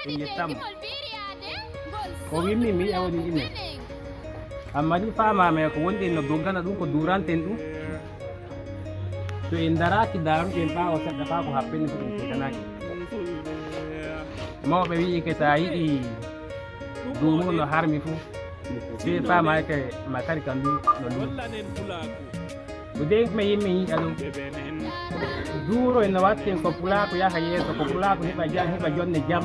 ingettam ko wimmi mi awdi ine amma ni fama me ko wonde no dogana dum ko duranten dum to en daraki daru en bawo sedda fa ko habbeni ko dum teganaki mawɓe wi ke ta yiɗi dumu no harmi fu fi fama ke makari kan du no lu do de me yimmi yiɗa ɗum duro en watten ko pulako yaha yeeso ko pulako heɓa jonne jam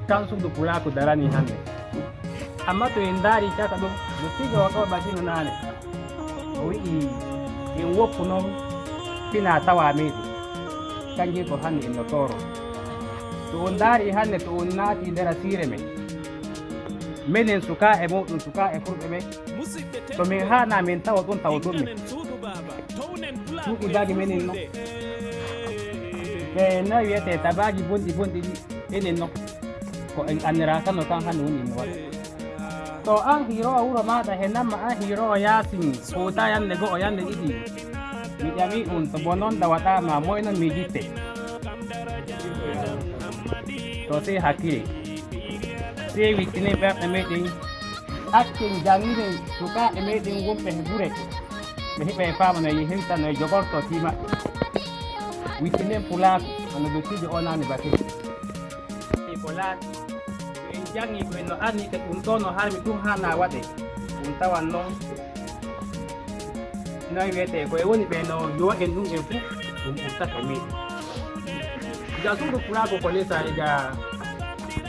tan suudu pulako darani hande amma to en daari caka ɗum do tiga o ɗo batino nane o wi'i en woppu noon fina tawa meɗi kanjum ko hande en no toro to on daari hande to on naati nder siire men minen suka e muɗum suka e furɓe ɓe to min hana min tawa ɗon tawa ɗum min suuɗi daagi menen no ɓe no wiyete tabaji bonɗi ɗi enen no ko en annira kano kan hande woni en waɗa to an hiirowo wuro maɗa he namma an hiirowo yaasin hoota yande go'o yande ɗiɗi mi ƴami ɗum to bo noon dawaɗama moyno mi jitte to sey hakkille sey wittinen ɓerɗe meɗen accen jangiren sukaɓe meɗen wonɓe he gure ɓe heɓa e famano yi himtano e jogorto tima wittinen pulako ono dottijo o nani bate ko laati to en jangi ko en no anni te ɗum ɗo no harmi ɗum hana waɗe ɗum tawan noon noy wiyete koye woni ɓe no yo en ɗum en fuu ɗum ɓurtata meɗen ga suudu pulako ko lesa ga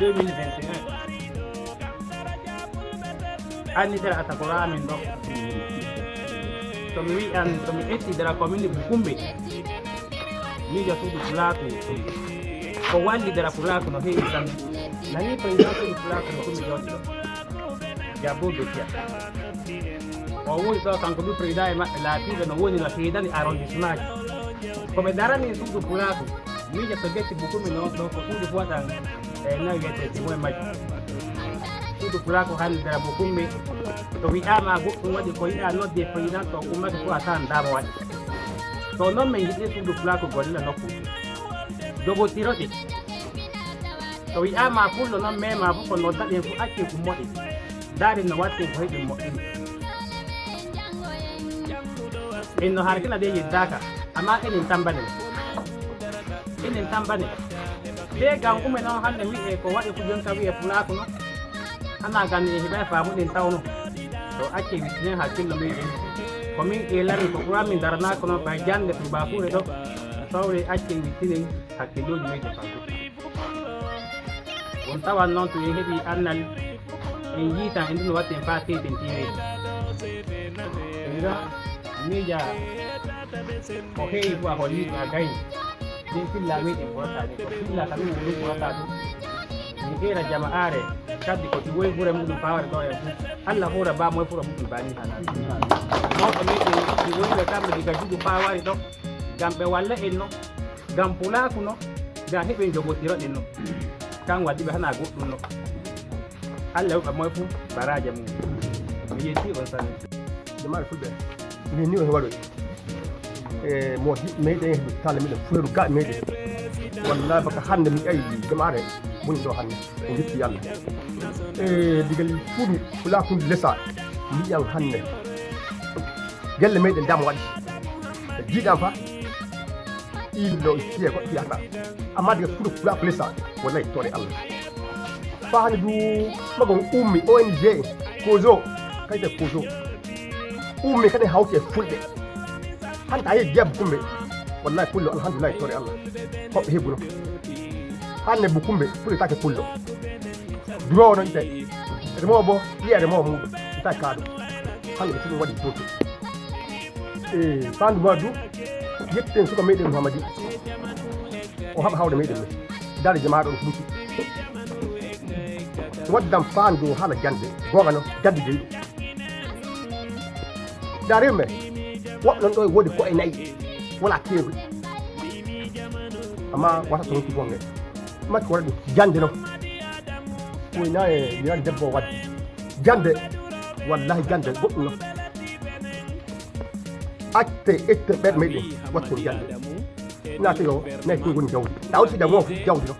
2021 annidere atakora amin ɗo tomi wi'an tomi ƴettidira commune Bukumbe miijo suudu pulako ko wallidira pulako no heewi tan nani président suudu pulako no komi jooɗi ɗo Jabbo Betia o woni ɗo kanko ɗum président e maɓɓe laatiɓe no woni no heedani arrondissement ji koɓe darani suudu pulako miijo so getti Bukumbe noon ɗo ko suudu waɗan e noy wiyete témoin majji suudu pulako hande nder Bukumbe to wi'ama goɗɗum waɗi ko yiɗa nodde président to ummake fo a tawan dama waɗi to noon min jiɗi suudu pulako gollila nokku jogotiroɗe to wi'ama pullo noon mema fof ko noddaɗen fo acce ko moɗi daari no watte ko heɓi moƴƴini en no harkina de yeddaka amma enen tambane be gankume noon hande wi'e ko waɗi ko jonta wi'e pulako noon hana gandi e heɓa famuɗen tawno to acce wittinen hakkillo meɗen komin elani ko ɓuramin daranako noon ɓay jande to bakure ɗo sawre acce wittinen hakkilloji meɗen fanko on tawan noon to en heeɓi annal en jiitan e ndin watten fa teten timeji ɗa miija ko heewi fo a holliɗo a gayi ɗin filla meɗen ɓurataɗe ko filla kamin woni ɓurata ɗum min ɓeera jama'are kaddi ko ɗi woyi ɓuura muɗum faware ɗo e fuu Allah hoora ba moye fura muɗum bani hana mawɓe meɗen ɗi woniɓe kamɓe diga juɗu fawari ɗo ngam ɓe walla en no ngam pulaku no ngam heɓen jogotiroɗen no kan waddiɓe hana goɗɗum no Allah heɓa moye fuu baraje mum mi yetti on sani jamaare fulɓe min ni o he waɗoy e mo meɗen heɓe tala meɗen fuleru gaɓe meɗen wallahi baka hande mi ƴawi jamaare woni ɗo hande e jetti Allah e digal fuuɗu pulakude lesa mbiyan hande gelle meɗen dama waɗi e jiiɗam fa ilɗo fiye ko fiyata amma diga fuuɗu pulaku lesa wallahi tore Allah fa hande du magon ummi ONG kozo kayte kozo ummi kadi hawti e fulɓe hanta yehi jeya Bukumbe wallahi pullo alhamdulillahi tore Allah hoɓɓe heɓuno hande Bukumbe fuɗitake pullo durowo no ite remowo bo yiya remowo muɗum itaki kaɗo hande ɓe ɗum waɗi fotu e fandu ma du yetten suka meɗen Muhammadi o haɓa hawde meɗen men dare jamaɗo ɗo fuuti waddam fandu haala jande gonga no jaddi jeyi ɗum darime woɓɓe ɗon ɗo e woodi ko e nayyi wona keeru amma wata to nokki gonge makki waɗa ɗum jande no koyna e minani debbo o wadde jande wallahi jande goɗɗum no acte ette ɓerɗe meɗen watten jande naata yo nayi koye woni jawdi ɗawol fiɗa mo fof jawdi no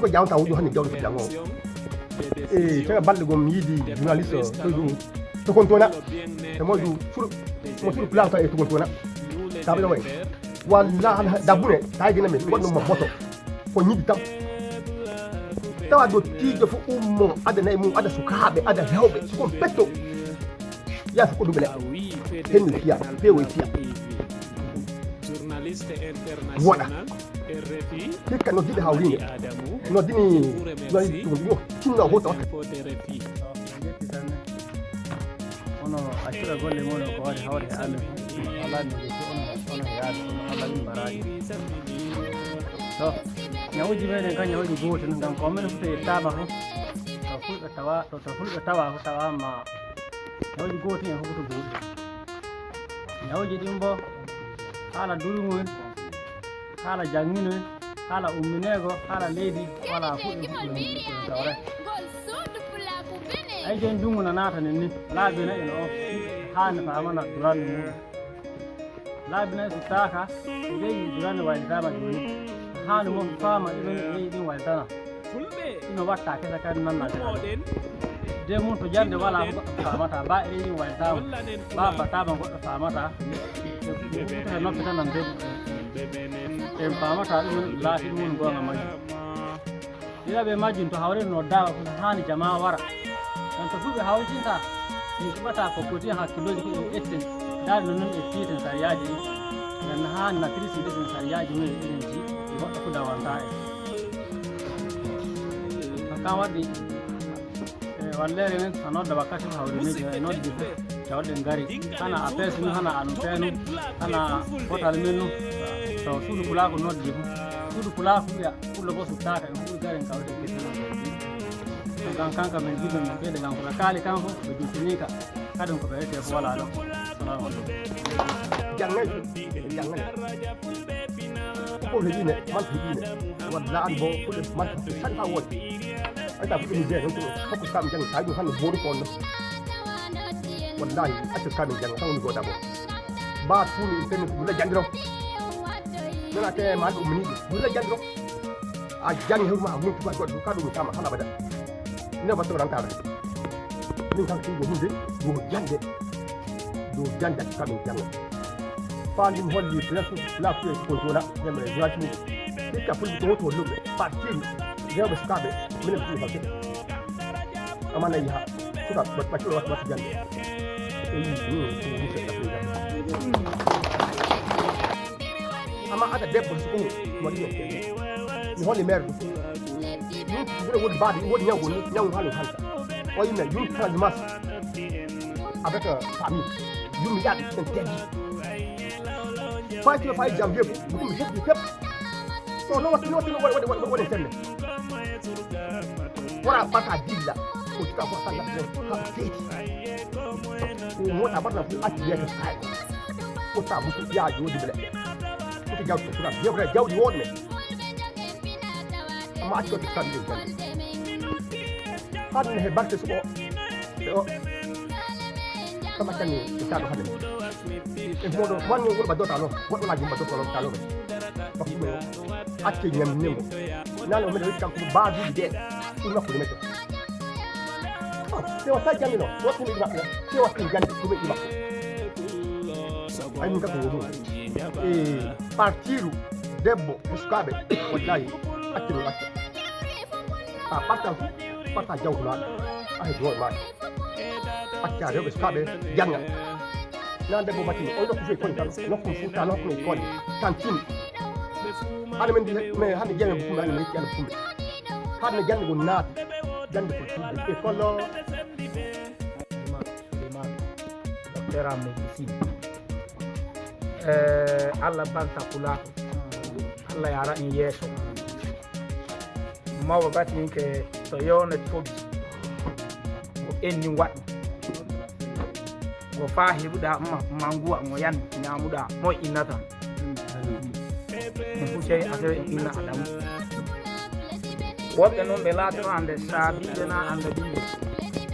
ko jawta wuju hanni jawdo jango tawa balde gom yidi journaliste to kontona e moju mo sur planta e to kontona tabe way walla dabune taygina men wonno mo boto ko ñidi tam tawa do tijo fu ummo ada nay mum ada sukabe ada hewbe ko petto ya ko dubele hen fiya pewo fiya journaliste international RFI hikka no dide hawrine no dini no tinno hoto RFI ono ashura golle mono ko wadi hawde alu ala ni ono yaade ala ni baraji to nyawuji menen kan nyawuji goto ngam ko men futa taba ho to fulɓe tawa to fulɓe tawa ko tawama nyawuji goto en hokoto goto nyawuji ɗin bo haala durugol haala janginoen haala umminego haala leydi wala fuɗɗe tawre ay jon dungu na natane ni laabina en o haande famana durande muɗum laabina so taka leyi durande waylitama joni haande mo fama ɗiɗon leyi ɗin waylitana ino watta kesa kadi nannade de mum to jande wala ko goɗɗo famata ba e leyi waylitama ba batama goɗɗo famata e noppi tan nan debu en famata ɗumen laati ɗum woni gonga majjum ɗiɗaɓe majjum to hawre no dawa ko hani jama wara en to fulɓe hawtinta en kuɓata ko poti hakkiloji ko en etten dade noon e fiiten sariyaji ɗi en hani natrisi ɗesen sariyaji mumen eɗen ji goɗɗo fu dawanta en kam waɗi wallere men a nodda wakkati ko hawri meji e noddi jawɗen gari hana a peesnu hana anu peenu hana potal men nu to suudu pulako noddi fu suudu pulako wiya pullo bo suttaka en fuɗi garen kawde kettino kan kanka men jiɓe men ɓeyde gam koɓe kaali kan fof ɓe juttinika kadum ko ɓe wiyete fo wala ɗo salamu aleykum jangay ko heƴine man heƴine walla an bo fuɗe man tan fa woni ayta fuɗe mi jeeɗon to fokko kam jang tawi ɗum hande boɗo ko onno wallahi acca kamin janga tan woni goɗa bo ba tuuni in tenni dula jangiro nana te ma ɗum miniɗi dula jangiro a jangi hewma a muntu goɗɗo ka ɗum tama hala bada ina batto rantara min kan kingo hunde do jande acca kamin janga falim holli presu la fu ko dona nemre jati hikka fulɓe to woto lumɓe partir rewɓe sukaɓe minen ɓe falke amana yiha suka ɓacciro watta jande amma ada debbo so ɗum waɗi mi holli maire ɗum ɓuure woni baade woni ñawu haalo halta o yimɓe yum transhumance avec famille yum yaɗ en teddi faytino fayi janvier fof ɗum heɓɓi fep so no waɗi tenne wora ɓata dilla ko tuka ko tan laɓɓe kam feeti ko moɗa mbaɗna fof acci wiyete kaye ɓotta musu ƴa jooɗi bele foti jawdi ko bien vrai jawdi wonne amma acci koto tan ɗum jande hanne he barke suɓo ɓe o kama canni e taɗo hande e moɗo wanni wonɓa dota noon woɗɗonaji mba dota noon taloɓe parce que acce ñamnemo nane o meɗe witti kam ko baduji ɗe ɗum makkude meɗe se watta jangde noon wattumi ɗi makko se wattumi jangde ɗumen ɗi makko ay min kako woni e partiru debbo e sukaɓe wallahi acce ɗum acca a ɓartan fu ɓarta jawdi maɗa a heddi hoore maɗa acca rewɓe sukaɓe janga nan debbo matini o nokku fof koni tan nokkum fuuta nokku e koni tan tini hande men mais hande jeemen ko kumɓe hande mi yetti allah kumɓe hande jande go naati jande ko tuɓe e kollo docteur am médecine allah banta kulako allah yara en yeeso mawɓe batin ke to yewne toɓi ko enni waɗi ko fa heɓuɗa manguwa ngo yan ñamuɗa moye innata ɗum fu ceyi affaire e inna adamu woɓɓe noon ɓe laatino hande saabiɓe na ande ɗinde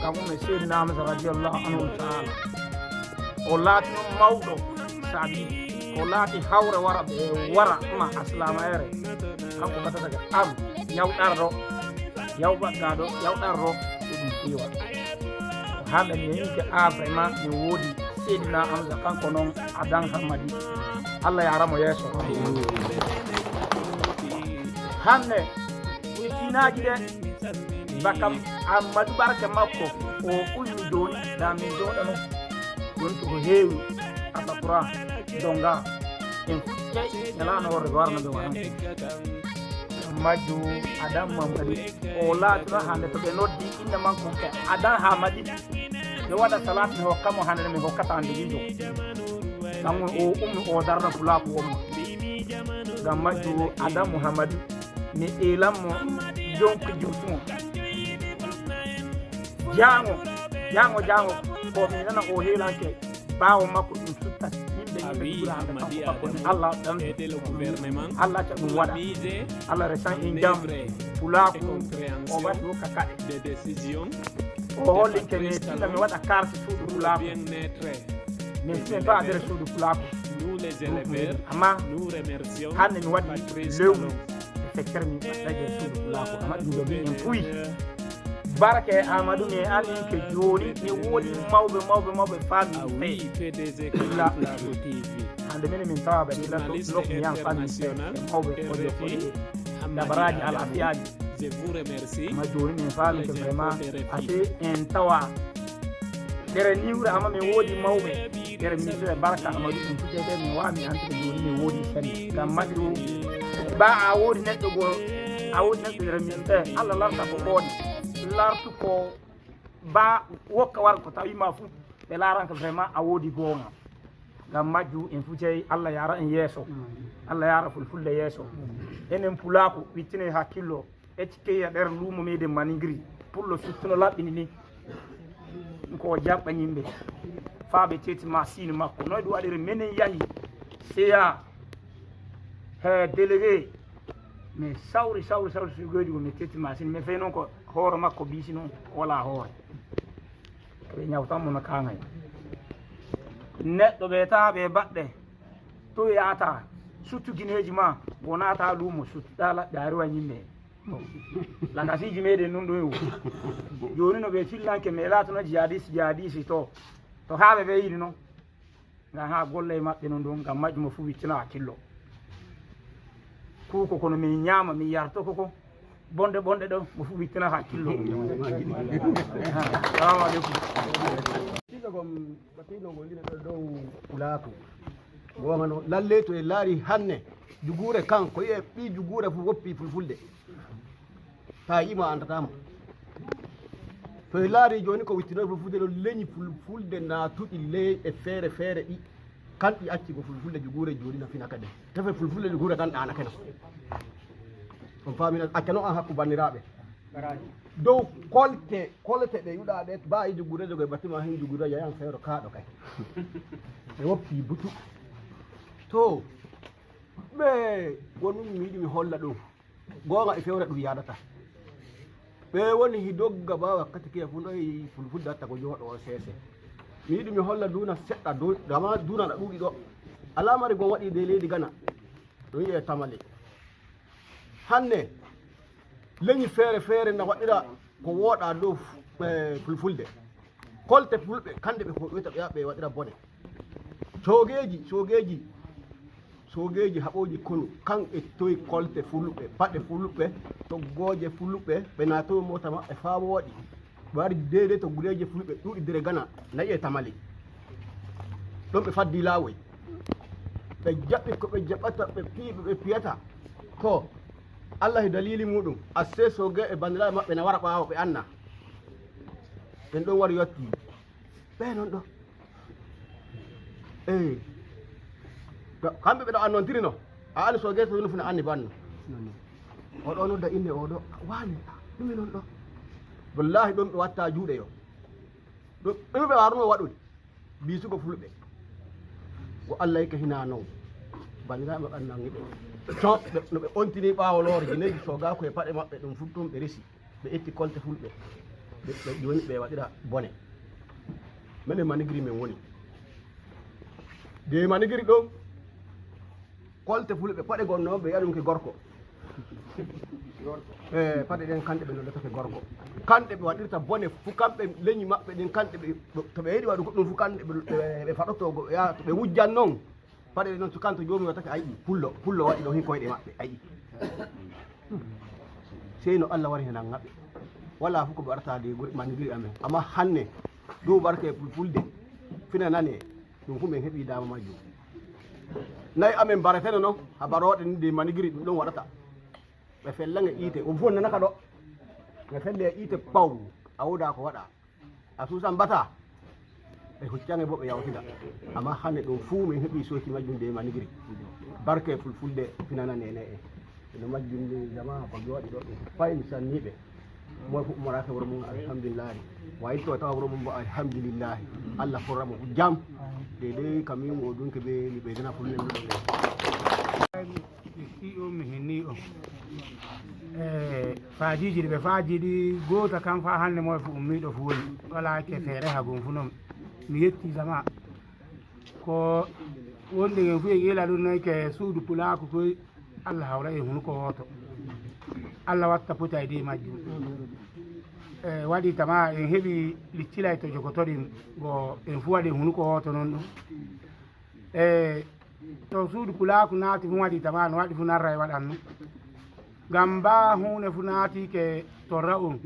kamume seydinamata radiallahu anhu taala o laatino mawɗo saabiɓe o laati hawre wara ɓe wara ma aslama ere kanko batata ga aru yawɗarɗo yawɓaɗɗaɗo yawɗarɗo e ɗum feewa hande mi yinke vraiment mi woodi seydina amsa kanko noon adan hammadi allah yaramo yeeso hande ɓuytinaji ɗe bakam ammadou barke makko o ɓulmi joni da min joɗano joni to ko heewi asapura donga en fuɗɗe ñalano worde warno ɓe waran majju adam mamadi o laatino hande to ɓe noddi inde makko ke adan hamadi ɓe waɗa salat mi hokkamo hande mi hokkata hande wijo ɗam o ummi o darna pulaako womma ngam majju adam mouhamadou mi elanmo jonko juutumo jango ko mi nana o heelanke ɓaawo makko ɗum suttat Allah Allah ta ɗum waɗa Allah resan en jam pulaako o waɗi hokka kaɗe o hollinke mi tinna mi waɗa carte suudu pulaako min sinen to a nder suudu pulaako amma hande mi waɗi lewru feccere min ɓaɗɗaje suudu pulaako amma ɗum ɗo min en fuyi barke amadou mi andin ke joni mi woodi mawɓe faami hande minen min tawaɓe ɗilato mi yan faami mawɓe oɗe foɗi dabaraji al afiyaji ma joni min faami ke vraiment ase en tawa ɗere niwre amma min woodi mawɓe ɗere ministre barka amadou ɗum futede min wami antude joni min woodi sani ngam majju ba a woodi neɗɗo goo a woodi neɗɗo ɗere ministre allah larta ko ɓooɗe lartu ko ba wokka war ko tawima fu ɓe laranka vraiment a woodi goonga ngam majju en fu jeyi allah yara en yeeso allah yara fulfulde yeeso enen pulaako wittine hakkillo eccekeya ɗer luumo meɗen manigri pullo suttuno laɓɓini ni ko jaɓɓa yimɓe faaɓe tetima sine makko noy ɗum waɗiri minen yahi seya he délégué mi sawri sugoji ko mi tetima sine mi fey noon ko hoore makko biisi noon wala hoore ɓe ñawtanmo no kangay neɗɗo ɓe taa ɓe baɗɗe to yata surtout guineji ma wonata luumo suttuɗa laɓɓe a rewa yimɓe lagasiji meɗen noon ɗo joni no ɓe fillanke mi elatono jihadisi to haaɓe ɓe yiɗi noon ngam ha golle e maɓɓe noon ɗon ngam majjumo fu wittina hakkillo kuko kono min ñaama min yarto koko bonde ɗo mo fu wittina hakkillo salamu aleykum ɗiɗo kom batino ngo lina ɗo dow pulaako gomano lalle to e laari hanne jugure kan ko yiye ɓi jugure fu woppi fulfulde ta yima andatama to e laari joni ko wittinoy fulfulde ɗo leñi fulfulde natuɗi ley e feere ɗi kan ɗi acci ko fulfulde jugure joni na fina kadi tefe fulfulde jugure kan ɗana kena on famina accano an hakku banniraɓe dow kolte ɗe yuɗa ɗe ba yi jugure jogo e battima hen jugure yayan feero kaaɗo kay e woppi butu to ɓe gonum mi yiɗi mi holla ɗum gonga e fewre ɗum yadata ɓe woni hidogga ba wakkati kiya fu ɗoy fulfulde hatta ko jooɗo o seese mi yiɗi mi holla duna seɗɗa dama duna ɗa ɗuuɗi ɗo alamari gon waɗi de leydi gana ɗum yiye tamale hanne leñi feere na waɗira ko wooɗa dow fulfulde kolte fulɓe kande ɓe hoɗoyta ɓe ɓe waɗira bone sogeji haɓoji konu kan e toyi kolte fulɓe paɗe fulɓe toggoje fulɓe ɓe natoyi mota maɓɓe faa wooɗi ɓe wari deydey to gureje fulɓe ɗuuɗi dire gana nayi e tamali ɗon ɓe faddi laawoy ɓe jaɓɓi ko ɓe jaɓata ɓe piiɓe ɓe piyata ko allah e dalili muɗum asse soge e bandiraɓe maɓɓe na wara ɓaawo ɓe anna ɓen ɗon wari yotti ɓe noon ɗo kamɓe ɓe ɗo annontiri no a ani soge so yunufuna anni banno oɗo nodda inde oɗo wani ɗumi noon ɗo wallahi ɗon ɓe watta juuɗe yo ɗum ɓe waruno waɗude bisugo fulɓe ko allah yike hina noon bandiraɓe ɓannangi ɓe no ɓe ontini ɓaawo loore jineji sogako e paɗe maɓɓe ɗum futtum ɓe resi ɓe etti kolte fulɓe ɓe joni ɓe waɗira bone minen manigiri men woni de manigiri ɗon kolte fulɓe paɗe gonno ɓe yaɗum ke gorko paɗe ɗen kamɓe ɓe noddata ke gorgo kamɓe ɓe waɗirta bone fu kamɓe leñi maɓɓe ɗin kamɓe to ɓe heeɗi waɗu goɗɗum fu kamɓe ɓe faɗotto ya to ɓe wujjan noon paɗe ɗe noon to kanto jomum wattake ayi pullo waɗi ɗo hin koyɗe maɓɓe ayi sey no Allah wari henan ngaɓe wala fu ko ɓe waɗata de manigiri amen amma hanne dow barke fulfulde fina nane ɗum fu min heeɓi dama majjum nayi amen barateno noon habaroɗe ni de manigiri ɗum ɗon waɗata ɓe fellange ƴiite o fof nanaka ɗo ɓe felle e ƴiite paw a woda ko waɗa a suusan bata ɓe hoccange bo ɓe yawtida amma hande ɗum fuu min heeɓi soki majjum de manigiri barke fulfulde finana nene eno majjum de jama ko ɓe waɗi ɗo ɗum fayi mi sanniɓe moy fof umorake wuro mum alhamdulillahi wayi to tawa wuro mum bo alhamdulillahi Allah forramo jam de kamin o ɗum ke ɓe ɓeydana fulnen ɗo ɗo mi henni o faajiji ɗi ɓe faaji ɗi goota kam fa hannde moye fo ummiɗo fo woni wala ke feere ha gon fu noon mi yetti sama ko wonde gen fu e ƴeela ɗum noy ke suudu pulaako koye Allah hawra e hunuko woto Allah watta pota e de majjum waɗi tama en heeɓi liccilay to jogotoɗin go en fu waɗi hunuko woto noon ɗum to suudu pulaako naati fu waɗi tama no waɗi fu narra e waɗanno ngam mba hunde fu naati ke torra on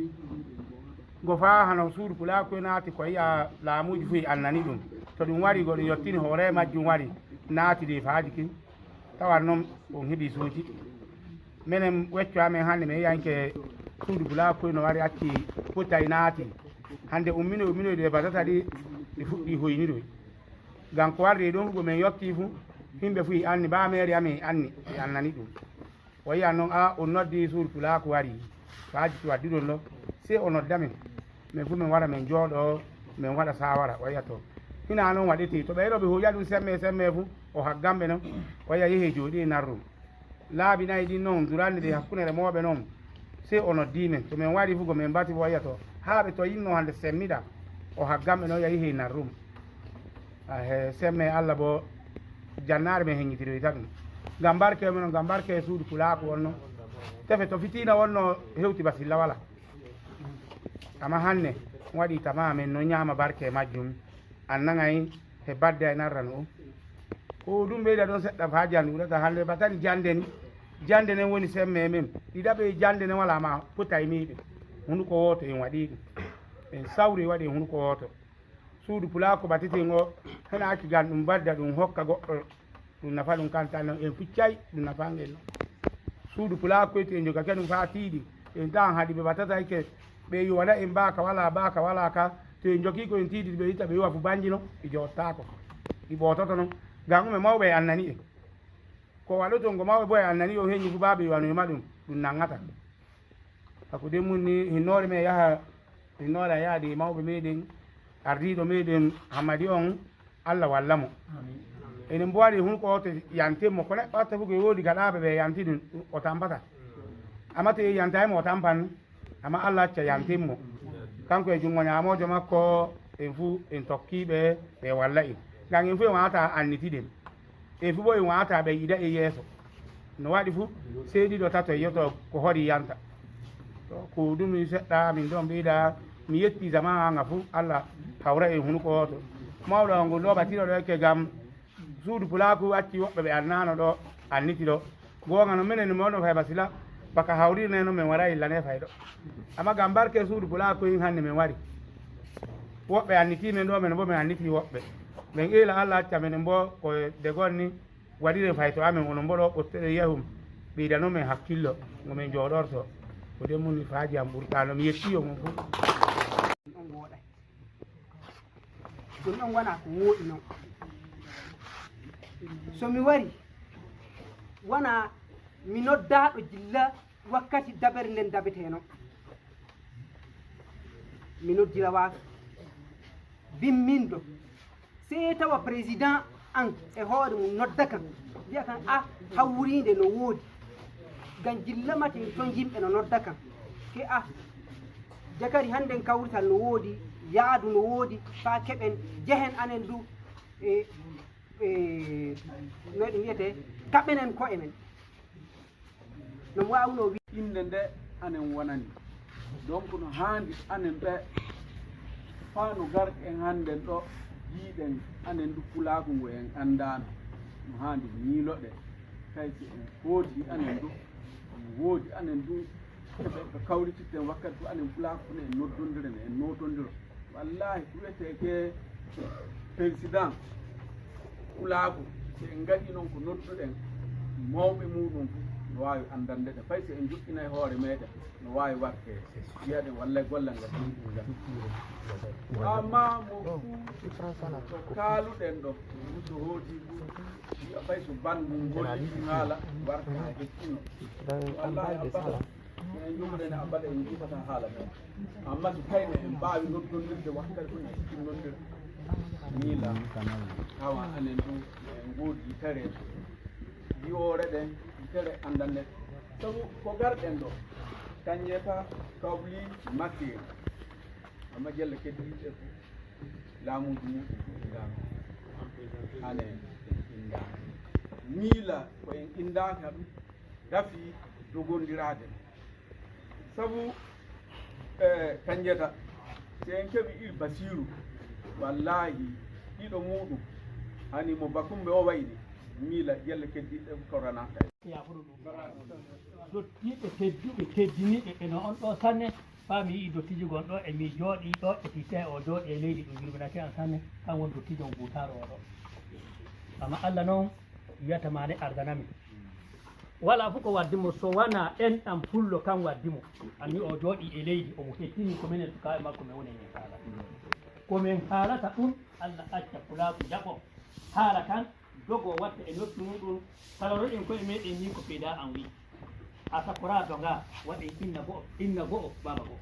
go fa hano suudu pulaako naati ko yiya laamuji fu e annani ɗum to ɗum wari go ɗum yottini hoore majjum wari naati de faaji kin tawan noon on heeɓi suuji minen wecco amen hannde mi yiyanke suudu pulaako no wari acci potay naati hannde umminoyde batata ɗi ɗi fuɗɗi hoyniɗoy ngam ko warri ɗum go min yotti fu yimɓe fu e anni ba meeri amen anni e annani ɗum o yiya noon a on noddi suudu pulaako wari faaji to waddi ɗon ɗo se o nodda min min fu min wara min jooɗo min waɗa sawara o yiya to hina noon waɗiti to ɓeyɗo ɓe huuƴa ɗum semme fu o haggamɓe noon o yiya yehi jooɗi e narrum laabi nayi ɗin noon durande ɗe hakkunere mooɓe noon se o noddi min to min wari fu ko min mbati fo o yiya to haa ɓe to yinno hande semmiɗa o haggamɓe noon yehi e narrum semme Allah bo jannare min heññitiroyta ɗum ngam barke men ngam barke suudu pulaako wonno tefe to fitina wonno hewti basilla wala amma hanne waɗi tama men no ñaama barke majjum annagay he badde ay narrano o ko ɗum ɓeyda ɗon seɗɗa fa jandi ɗuɗata hande batani jande nen woni semme men ɗiɗaɓe jande nen wala ma potay miɓe hunuko woto en waɗi ɗum en sawri waɗi hunuko woto suudu pulaako batitin o hena acci gan ɗum badda ɗum hokka goɗɗo ɗum nafa ɗum kantano en ficcay ɗum nafangel no suudu pulaako koyti en jogake ɗum fa tiiɗi en tawan haɗi ɓe batata ke ɓe yowaɗa en baka wala ka to en jogii ko en tiiɗi ɓe yitta ɓe yowa fu banjino e jottako ɗi ɓoototo noon ngam ɗume mawɓe e annani en ko waɗoton ko mawɓe bo e annani o heñi fu baaɓe yowanoyma ɗum nangata hakkude mum ni hinnoore me yaha hinnoore a yaadi mawɓe meɗen ardiɗo meɗen hammadi on Allah walla mo enen mbo waɗi hunko oto yantemmo ko neɗɗo watta fof ko woodi gaɗaɓe ɓe yanti ɗum o tampata amma to yantaymo o tampan amma Allah acca yantimmo kanko e jungo ñamojo makko en fuu en tokkiɓe ɓe walla en ngam en fuu en wawata annitiɗen en fuu bo en wawata ɓe yiɗa e yeeso no waɗi fuu seeɗiɗo tato e yeto ko hoɗi yanta to ko ɗum seɗɗa min ɗon ɓeyɗa mi yetti zaman anga fuu Allah hawra en hunuko oto mawɗo o ngol ɗo ɓatino ɗo ekke gam suudu pulaako acci woɓɓe ɓe annano ɗo anniti ɗo gonga no minen mono fay basila baka hawrirne no min wara illane fayɗo amma gam barke suudu pulaako hin hannde min wari woɓɓe anniti men ɗo men bo min anniti woɓɓe min ila Allah acca minen bo ko de gonni waɗire fay to amen onon bo ɗo ɓotteɗe yehum ɓeydano min hakkillo gomin jooɗorto ko de mum faaji am ɓurtano mi yetti yo mum fof ɗum wooɗay ɗum ɗon wona ko wooɗi noon somi wari wona mi noddaɗo jilla wakkati dabere nden dabeteno mi noddira waaka bimmindo se tawa président an e hoore mum nodda kan wiya kan a hawride no woodi ngam jilla matin ton yimɓe no nodda kan ke a jakari hannden kawrital no woodi yaadu no woodi fa keɓen jehen anen du no ɗum wiyete kaɓenen koye men no wawno wi inde nde anen wonani donc no haandi anen ɓe faano garɗen hannden ɗo jiiɗen anen ndu pulaaku ngu en anndaano no haandi miiloɗe kay si en foodi anen ndu woodi anen ndu heɓe ko kawrititten wakkati fo anen pulaaku fone en noddondiren en notondiro wallahi ko wiyetee ke président pulaaku si en ngaɗi noon ko nodduɗen mawɓe muɗum fof no waawi anndande ɗe fay si en joƴƴina e hoore meɗen no waawi warke wiyaɗen wallay gollal ngal amma mo fuu ko kaaluɗen ɗo so hooti wiya fay so bandu golli haala warka ha heccino wallahi abada en joguɗen abada en jifata haala men amma so kayne en mbaawi noddondirde wakkati fof en cinnondir miila tawa anen ɗum en ngoodi tere yiwoore ɗen tere anndanne sabu ko garɗen ɗo kañƴeta kawli makkiri amma jelle keddiɗe fof laamuji muɗum indama hane en indama miila ko en indaka ɗum dafi dogondirade sabu kañƴeta si en keɓi il basiru wallahi ɗiɗo muɗum hani mo bakumɓe o wayni miila jelle keddiɗe koranata dottiɓe tedduɓe teddiniɓe eno on ɗo sanne fami yii dottiji gon ɗo emi jooɗi ɗo e titte o jooɗi e leydi ɗum yurminake an sanne kan woni dottijo butaro oɗo amma allah noon wiyatamane ardanami wala fof ko waddimo so wona enɗam pullo kan waddimo anni o jooɗi e leydi omo hettini ko minen sukaɓe makko min woni min haala komin haalata ɗum allah acca pulaku jaɓo haala tan dogo watta e noppi muɗum kaloroɗen koye meɗen ni ko peyda an wi asakora donga waɗen inna go'o baba go'o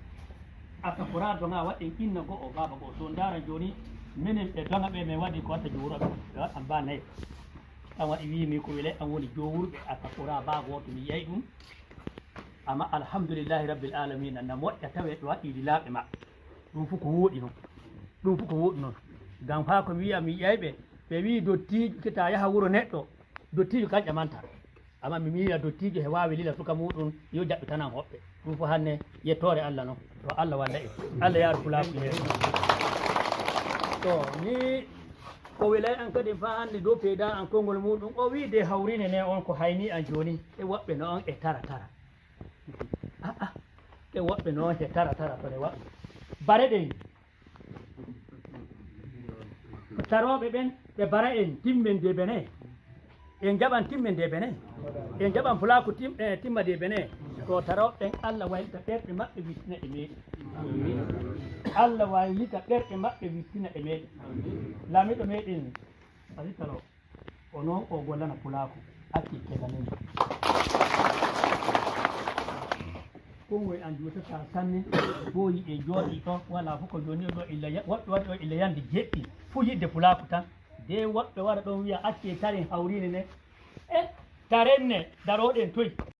asakora donga waɗen inna go'o baba go'o so ndara joni minen ɓe donga ɓe min waɗi ko watta jowuroɓe ɓe waɗan ba nayyi an waɗi wimi ko wile an woni jowurɓe asakora ba goto mi yiyay ɗum amma alhamdulillahi rabbil alamina na moƴƴa tawe ɓe waɗi laaɓe maɓɓe ɗum fof ko wooɗi noon ɗum fof ko wooɗi noon ngam ha ko mi wiya mi yiyayɓe ɓe wi dottijo kita yaha wuro neɗɗo dottijo kan ƴamanta amma mi wiya dottijo he wawi lila suka muɗum yo jaɓɓitanan hoɓɓe ɗum fof hanne yettore allah noon to allah walla en allah yaaru pulaku he to ni ko wilay an kadi fa hande dow peyda an konngol muɗum o wi de hawrine ne on ko hayni an joni e woɓɓe no on e tara tara e woɓɓe noon e tara tara tone waɓɓe bare ɗen taroɓe ɓen ɓe bara en timmen de bene en jaɓan timmen de bene en jaɓan pulaku timma de bene to taroɓen allah waylita ɓerɗe maɓɓe wittina e meɗen allah waylita ɓerɗe maɓɓe wittina e meɗen laamiɗo meɗen asitalo o noon o gollana pulaku acci keganen kongoye an jutata sanne ɓooyi e jooɗi ɗo wala fof ko joni ɗo woɓɓe waɗi ɗo illa yande jeɗɗi fuu yiɗde pulaku tan de woɓɓe waɗa ɗon wiya acce taren hawrine ne e tarenne daroɗen toyi